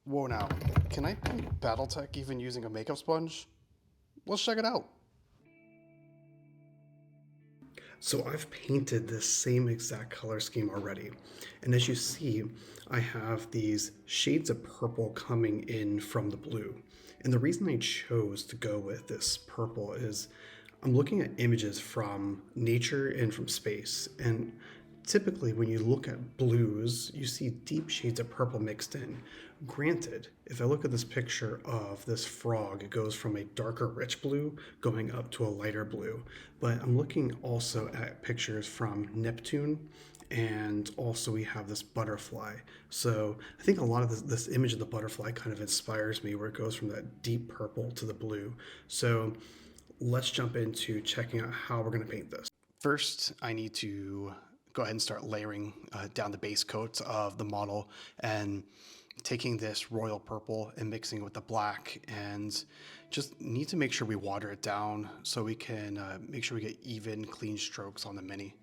Whoa now, can I paint BattleTech even using a makeup sponge? Let's check it out. So I've painted this same exact color scheme already. And as you see, I have these shades of purple coming in from the blue. And the reason I chose to go with this purple is I'm looking at images from nature and from space. And typically, when you look at blues, you see deep shades of purple mixed in. Granted, if I look at this picture of this frog, it goes from a darker rich blue going up to a lighter blue. But I'm looking also at pictures from Neptune, and also we have this butterfly. So I think a lot of this image of the butterfly kind of inspires me, where it goes from that deep purple to the blue. So let's jump into checking out how we're going to paint this. First, I need to go ahead and start layering down the base coat of the model, and taking this royal purple and mixing it with the black, and just need to make sure we water it down so we can make sure we get even clean strokes on the mini.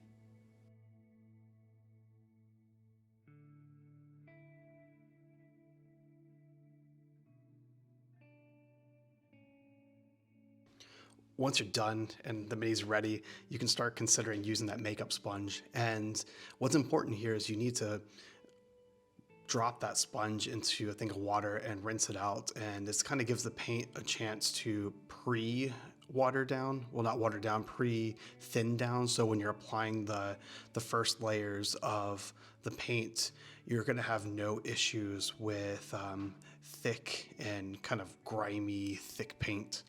Once you're done and the mini's ready, you can start considering using that makeup sponge. And what's important here is you need to drop that sponge into a thing of water and rinse it out. And this kind of gives the paint a chance to pre-water down, well, not water down, pre-thin down. So when you're applying the first layers of the paint, you're going to have no issues with thick and kind of grimy, thick paint.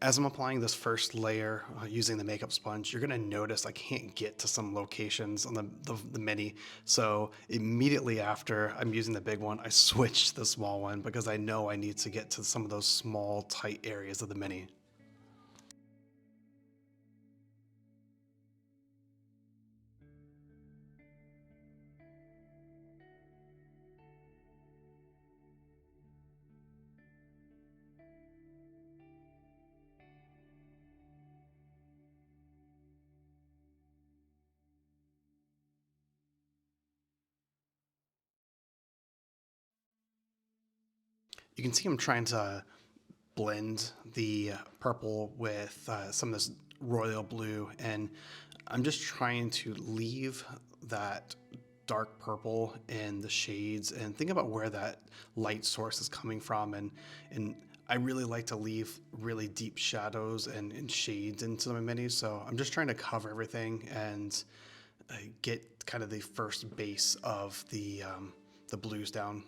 As I'm applying this first layer using the makeup sponge, you're gonna notice I can't get to some locations on the mini. So immediately after I'm using the big one, I switch to the small one because I know I need to get to some of those small, tight areas of the mini. You can see I'm trying to blend the purple with some of this royal blue, and I'm just trying to leave that dark purple in the shades and think about where that light source is coming from, and I really like to leave really deep shadows and shades into my minis, so I'm just trying to cover everything and get kind of the first base of the blues down.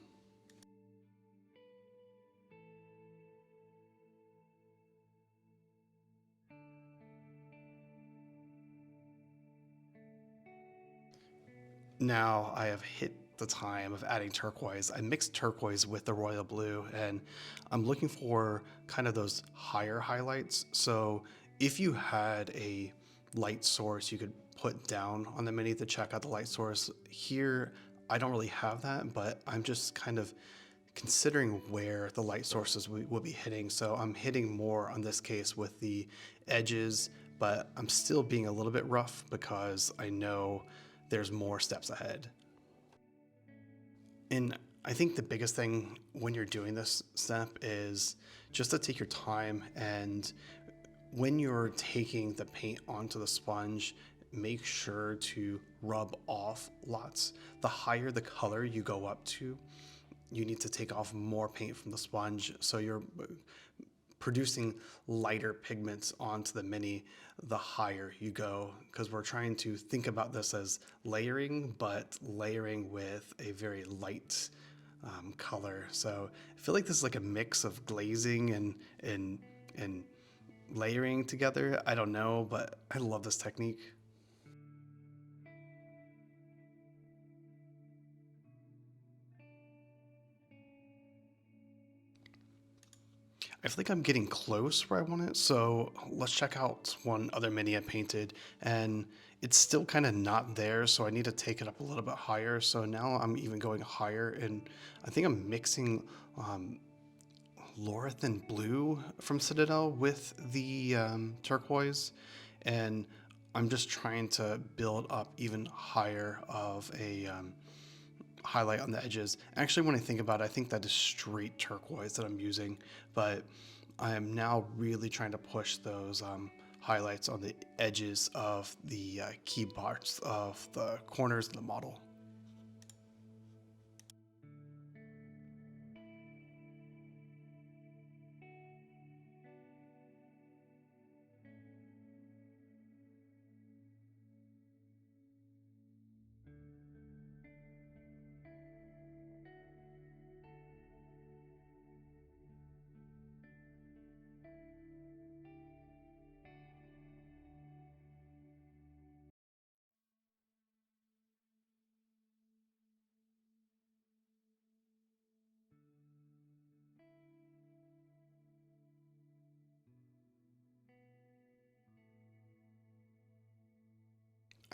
Now I have hit the time of adding turquoise. I mixed turquoise with the royal blue, and I'm looking for kind of those higher highlights. So if you had a light source you could put down on the mini to check out the light source, here I don't really have that, but I'm just kind of considering where the light sources will be hitting. So I'm hitting more on this case with the edges, but I'm still being a little bit rough because I know there's more steps ahead. And I think the biggest thing when you're doing this step is just to take your time, and when you're taking the paint onto the sponge, make sure to rub off lots. The higher the color you go up to, you need to take off more paint from the sponge, so you're producing lighter pigments onto the mini the higher you go, because we're trying to think about this as layering, but layering with a very light color. So I feel like this is like a mix of glazing and layering together. I don't know, but I love this technique. I feel like I'm getting close where I want it, so let's check out one other mini I painted, and it's still kind of not there, so I need to take it up a little bit higher. So now I'm even going higher, and I think I'm mixing um, Lorathan blue from Citadel with the turquoise, and I'm just trying to build up even higher of a highlight on the edges. Actually, when I think about it, I think that is straight turquoise that I'm using, but I am now really trying to push those highlights on the edges of the key parts of the corners of the model.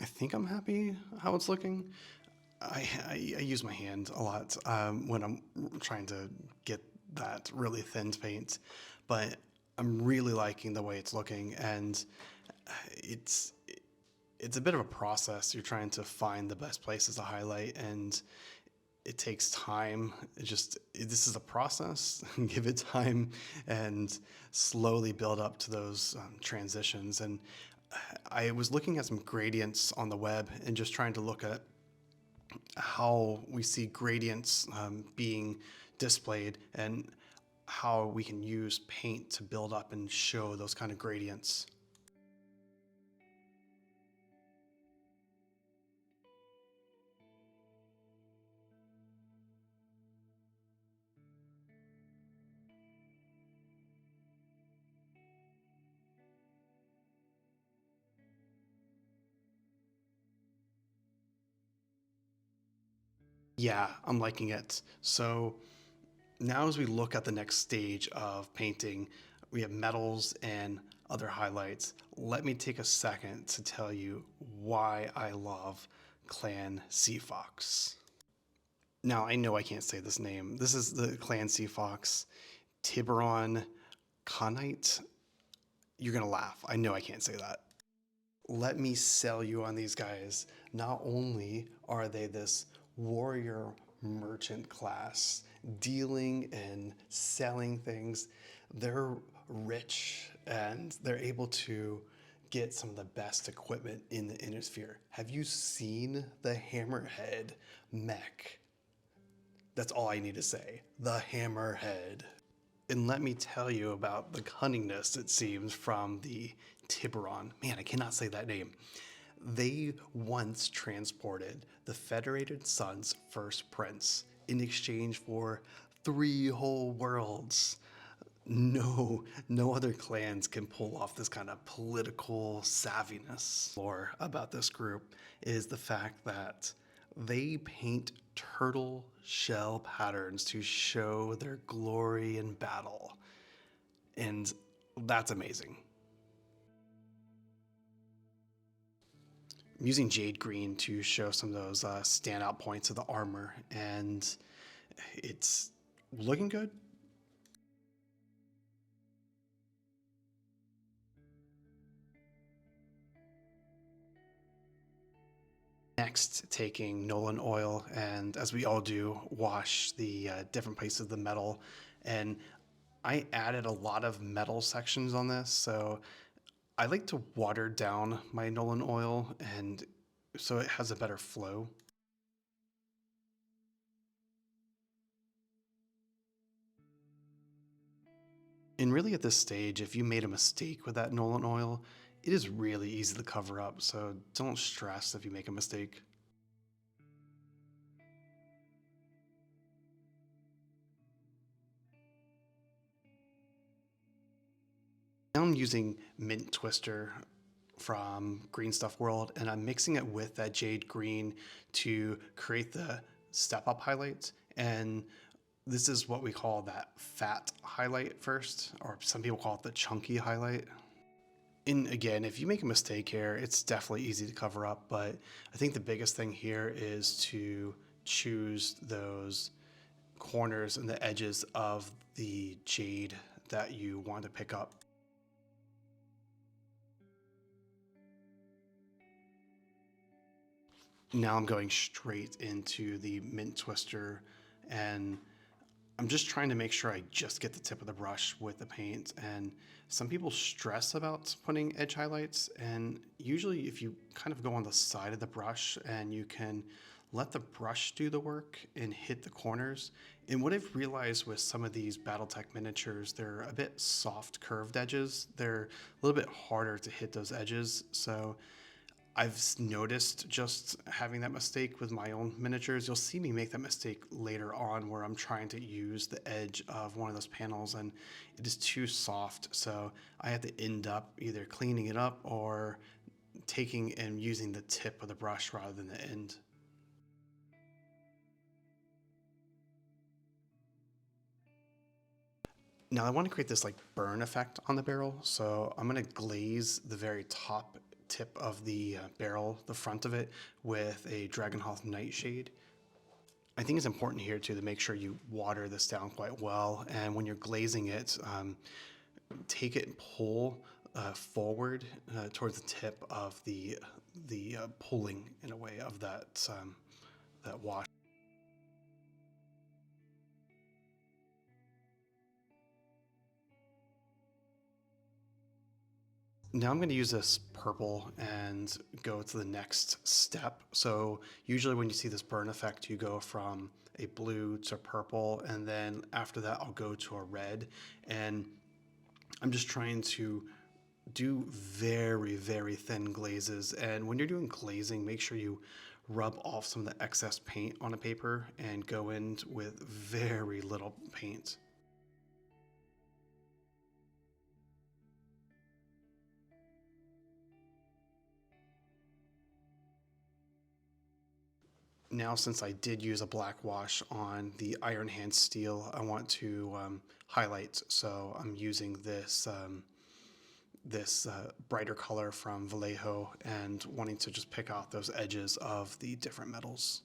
I think I'm happy how it's looking. I use my hand a lot when I'm trying to get that really thin paint, but I'm really liking the way it's looking, and it's it's a bit of a process. You're trying to find the best places to highlight, and it takes time. This is a process. Give it time and slowly build up to those transitions. And I was looking at some gradients on the web and just trying to look at how we see gradients being displayed and how we can use paint to build up and show those kind of gradients. Yeah, I'm liking it. So now as we look at the next stage of painting, we have metals and other highlights. Let me take a second to tell you why I love Clan Sea Fox. Now, I know I can't say this name. This is the Clan Sea Fox Tiburon Khanate. You're gonna laugh. I know I can't say that. Let me sell you on these guys. Not only are they this warrior merchant class dealing and selling things, they're rich and they're able to get some of the best equipment in the Innisphere. Have you seen the Hammerhead Mech? That's all I need to say. The Hammerhead. And let me tell you about the cunningness, it seems, from the Tiburon. Man, I cannot say that name. They once transported the Federated Sun's first prince in exchange for 3 whole worlds. No other clans can pull off this kind of political savviness. Lore about this group is the fact that they paint turtle shell patterns to show their glory in battle. And that's amazing. I'm using jade green to show some of those standout points of the armor, and it's looking good. Next, taking Nolan oil and, as we all do, wash the different places of the metal. And I added a lot of metal sections on this, so I like to water down my Nolan oil and so it has a better flow. And really at this stage, if you made a mistake with that Nolan oil, it is really easy to cover up, so don't stress if you make a mistake. Now I'm using Mint Twister from Green Stuff World, and I'm mixing it with that jade green to create the step up highlights. And this is what we call that fat highlight first, or some people call it the chunky highlight. And again, if you make a mistake here, it's definitely easy to cover up, but I think the biggest thing here is to choose those corners and the edges of the jade that you want to pick up. Now I'm going straight into the mint twister, and I'm just trying to make sure I just get the tip of the brush with the paint. And some people stress about putting edge highlights, and usually if you kind of go on the side of the brush and you can let the brush do the work and hit the corners. And what I've realized with some of these BattleTech miniatures, they're a bit soft curved edges. They're a little bit harder to hit those edges. So I've noticed just having that mistake with my own miniatures. You'll see me make that mistake later on where I'm trying to use the edge of one of those panels and it is too soft. So I have to end up either cleaning it up or taking and using the tip of the brush rather than the end. Now I want to create this like burn effect on the barrel. So I'm going to glaze the very top tip of the barrel, the front of it, with a Dragonhoth Nightshade. I think it's important here too to make sure you water this down quite well. And when you're glazing it, take it and pull forward towards the tip of the pulling in a way of that wash. Now I'm going to use this purple and go to the next step. So usually when you see this burn effect, you go from a blue to purple, and then after that I'll go to a red. And I'm just trying to do very, very thin glazes. And when you're doing glazing, make sure you rub off some of the excess paint on a paper and go in with very little paint. Now, since I did use a black wash on the Iron Hand steel, I want to highlight. So I'm using this brighter color from Vallejo and wanting to just pick out those edges of the different metals.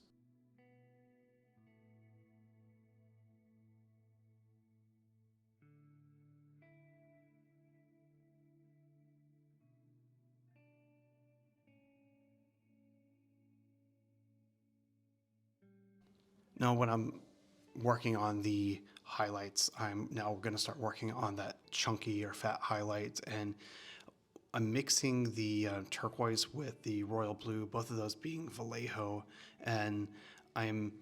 Now, when I'm working on the highlights, I'm now going to start working on that chunky or fat highlight. And I'm mixing the turquoise with the royal blue, both of those being Vallejo. And I'm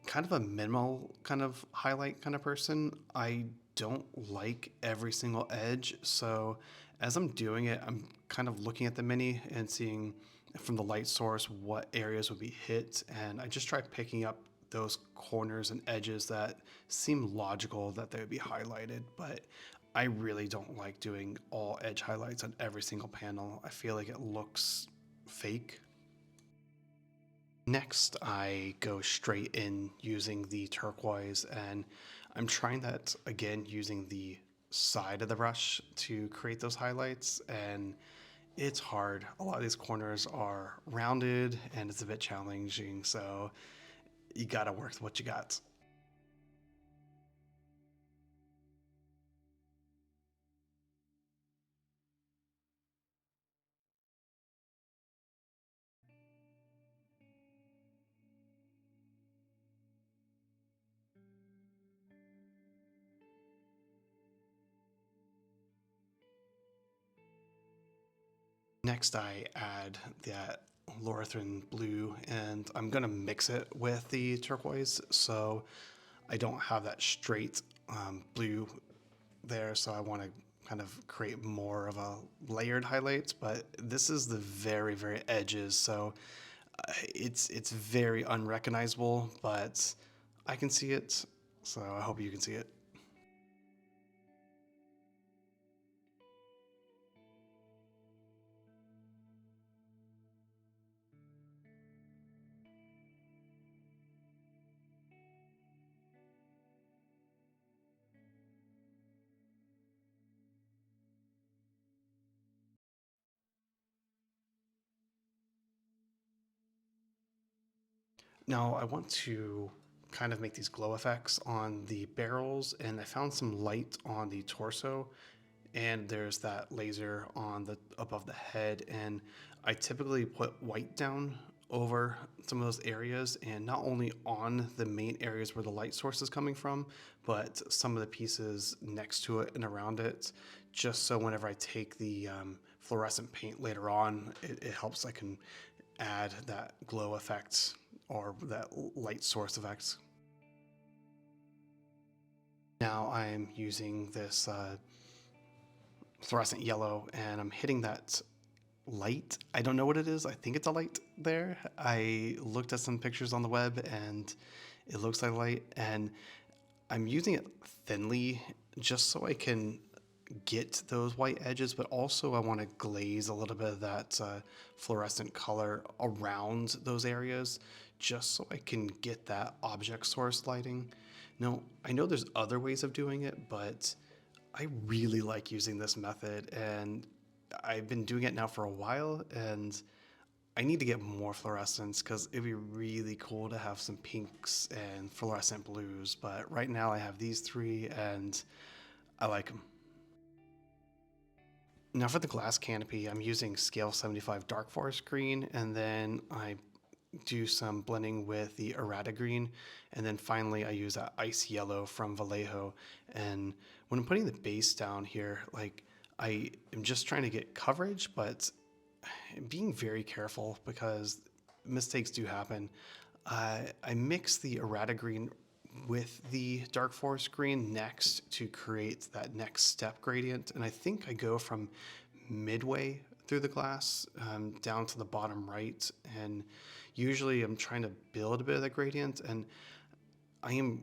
kind of a minimal kind of highlight kind of person. I don't like every single edge. So as I'm doing it, I'm kind of looking at the mini and seeing from the light source what areas would be hit. And I just try picking up those corners and edges that seem logical that they would be highlighted. But I really don't like doing all edge highlights on every single panel. I feel like it looks fake. Next, I go straight in using the turquoise, and I'm trying that again using the side of the brush to create those highlights, and it's hard. A lot of these corners are rounded and it's a bit challenging, so you gotta work with what you got. Next, I add that Lorethan blue, and I'm gonna mix it with the turquoise, so I don't have that straight blue there. So I want to kind of create more of a layered highlights, but this is the very, very edges, so it's very unrecognizable, but I can see it, so I hope you can see it. Now I want to kind of make these glow effects on the barrels, and I found some light on the torso, and there's that laser on the above the head, and I typically put white down over some of those areas, and not only on the main areas where the light source is coming from, but some of the pieces next to it and around it, just so whenever I take the fluorescent paint later on, it helps. I can add that glow effect or that light source effect. Now I'm using this fluorescent yellow, and I'm hitting that light. I don't know what it is. I think it's a light there. I looked at some pictures on the web and it looks like light, and I'm using it thinly just so I can get those white edges, but also I want to glaze a little bit of that fluorescent color around those areas just so I can get that object source lighting. Now, I know there's other ways of doing it, but I really like using this method, and I've been doing it now for a while, and I need to get more fluorescence because it'd be really cool to have some pinks and fluorescent blues. But right now I have these three and I like them. Now for the glass canopy, I'm using scale 75 dark forest green, and then I do some blending with the errata green, and then finally I use that ice yellow from Vallejo. And when I'm putting the base down here, like, I am just trying to get coverage, but being very careful because mistakes do happen. I mix the errata green with the dark forest green next to create that next step gradient, and I think I go from midway through the glass down to the bottom right, and usually I'm trying to build a bit of that gradient, and I am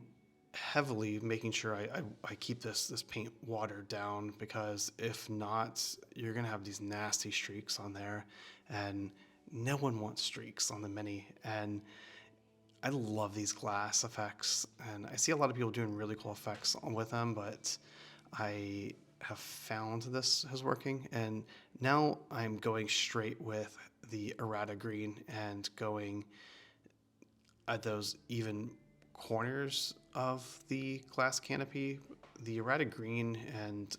heavily making sure I keep this paint watered down, because if not, you're gonna have these nasty streaks on there, and no one wants streaks on the Mini. And I love these glass effects, and I see a lot of people doing really cool effects with them, but I have found this is working, and now I'm going straight with the errata green and going at those even corners of the glass canopy, the errata green, and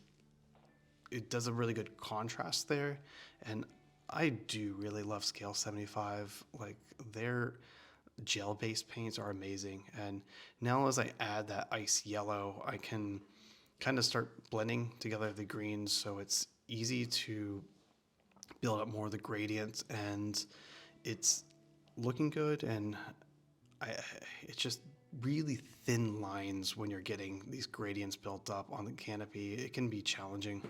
it does a really good contrast there. And I do really love scale 75. Like, their gel-based paints are amazing. And now as I add that ice yellow, I can kind of start blending together the greens, so it's easy to build up more of the gradients, and it's looking good. And I, it's just really thin lines when you're getting these gradients built up on the canopy. It can be challenging.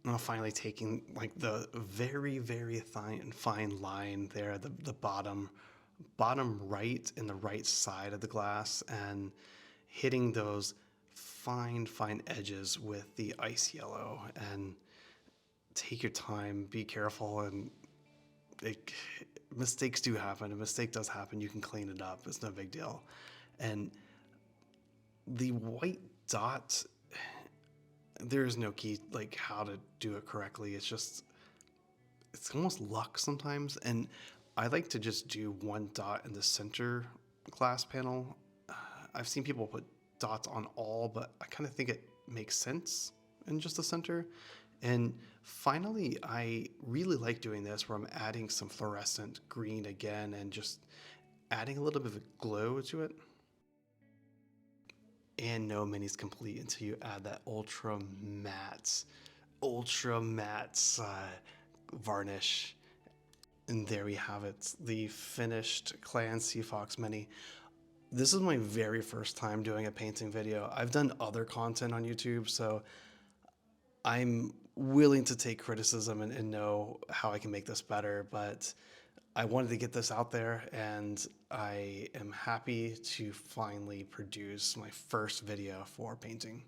Now finally taking like the very fine line there, the bottom right and the right side of the glass, and hitting those fine edges with the ice yellow. And take your time, be careful, and it, mistakes do happen. A mistake does happen. You can clean it up. It's no big deal. And the white dot, there is no key like how to do it correctly. It's almost luck sometimes. And I like to just do one dot in the center glass panel. I've seen people put dots on all, but I kind of think it makes sense in just the center. And finally, I really like doing this where I'm adding some fluorescent green again and just adding a little bit of a glow to it. And no Mini's complete until you add that ultra matte varnish. And there we have it, the finished Clan Sea Fox Mini. This is my very first time doing a painting video. I've done other content on YouTube, so I'm willing to take criticism and know how I can make this better, but I wanted to get this out there, and I am happy to finally produce my first video for painting.